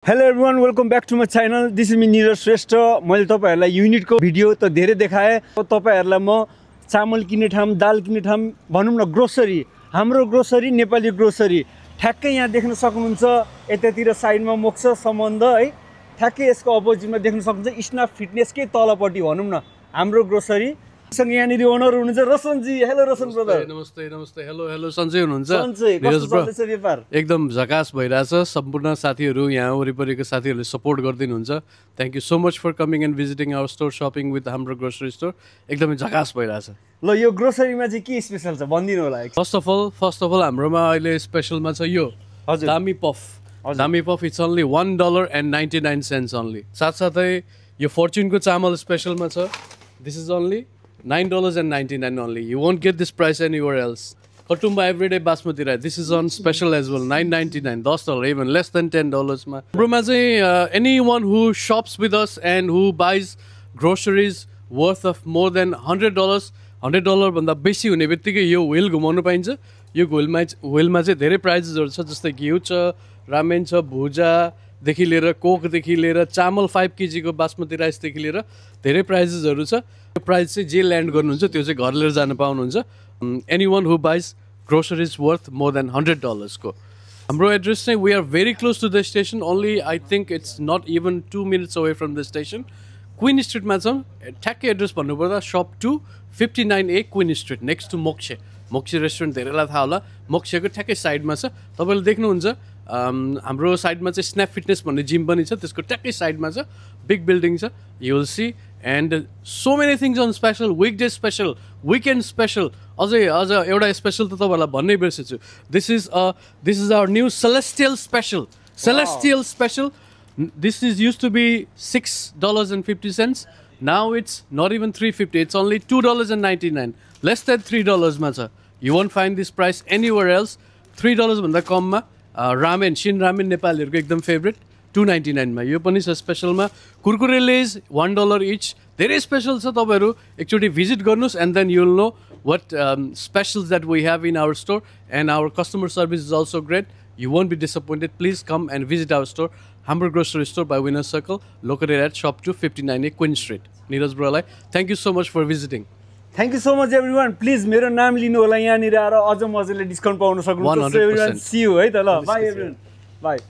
Hello everyone, welcome back to my channel. This is me Neeraj Shrestha. मैले तपाईहरुलाई युनिटको video त धेरै देखाए। तपाईहरुलाई म चामल किन्ने ठाउँ, दाल किन्ने ठाउँ भनौं न ग्रोसरी, हाम्रो ग्रोसरी नेपाली ग्रोसरी ठ्याक्कै यहाँ देख्न सक्नुहुन्छ। यतातिर साइडमा मोक्ष सम्बन्ध है, ठ्याक्कै यसको अपोजिटमा देख्न सक्नुहुन्छ स्नाप फिटनेसकै तलपट्टि भनौं न हाम्रो ग्रोसरी। सँग यहाँनिर ओनर हुनुहुन्छ रोशन जी। Hello Roshan brother. नमस्ते नमस्ते। हेलो सञ्जय हुनुहुन्छ? सञ्जय, कस्तो चल्दैछ व्यापार? एकदम झकास भइराछ। सम्पूर्ण साथीहरु यहाँ वरिपरिको साथीहरुले सपोर्ट गर्दिनुहुन्छ। Thank you so much for coming and visiting our store, shopping with हाम्रो ग्रोसरी स्टोर। एकदमै झकास भइराछ। ल यो ग्रोसरीमा चाहिँ के स्पेशल छ भनिदिनु होला। फर्स्ट अफ अल हाम्रोमा अहिले स्पेशलमा छ यो दामी पफ। दामी पफ इट्स ओन्ली $1.99 ओन्ली। साथसाथै यो फर्च्युनको चामल स्पेशलमा छ। This is only $9.99 only. You won't get this price anywhere else. Katumba everyday basmati rice. This is on special as well. $9.99, $10, even less than $10. Broma anyone who shops with us and who buys groceries worth of more than $100, $100 भन्दा बेसी हुने बित्तिकै यो wheel घुमाउनु पाइन्छ। यो व्हीलमा चाहिँ धेरै प्राइजेसहरु छ, जस्तै घिउ छ, रामेन छ, भुजा देखि लिएर कोक देखि लिएर चामल 5 kg को बासमती राइस देखि लिएर धेरै प्राइजेसहरु छ। यो प्राइस चाहिँ जे ल्यान्ड गर्नुहुन्छ त्यो चाहिँ घर लिएर जान पाउनुहुन्छ। एनीवन हु बाइज ग्रोसरीज वर्थ मोर देन $100 को। हाम्रो एड्रेस चाहिँ we are very close to the station. Only I think it's not even 2 minutes away from the station. Queen स्ट्रीटमा छौँ। ठ्याक्कै एड्रेस भन्नुपर्दा शप 259A queen street, next to मोक्ष। मोक्ष रेस्टुरेन्ट धेरैलाई थाहा होला, मोक्षको ठ्याक्कै साइडमा छ। तपाईले देख्नुहुन्छ हाम्रो साइडमा चाहिँ स्न्याप फिटनेस भन्ने जिम पनि छ, त्यसको ट्याक्कै साइडमा छ। बिग बिल्डिङ छ, you will see. And so many things on special, weekday special, weekend special. अझ एउटा स्पेसल त तपाईँहरूलाई भन्नै बिर्सेछु। This is our new celestial special. Celestial special. This is used to be $6.50. Now it's not even $3.50. It's only $2.99. Less than $3 मा छ। You won't find this price anywhere else. $3 भन्दा कममा रामेन, शिन रामेन नेपालीहरुको एकदम favourite $2.99 मा। यो पनि छ स्पेशलमा। कुरकुरे लेज $1 each। धेरै स्पेशल छ। तपाईहरु एकचोटी भिजिट गर्नुस् and then you'll know what specials that we have in our store, and our customer service is also great. You won't be disappointed. Please come and visit our store, Hamburg Grocery Store by Winner Circle, located at shop 259A Queen Street. Neeraj bro, thank you so much for visiting. Thank you so much everyone. Please मेरो नाम लिनु होला, यहाँनिर आएर अझ मजाले discount पाउन सक्नुहुन्छ। 100%. See you है त ल। Bye everyone. Bye.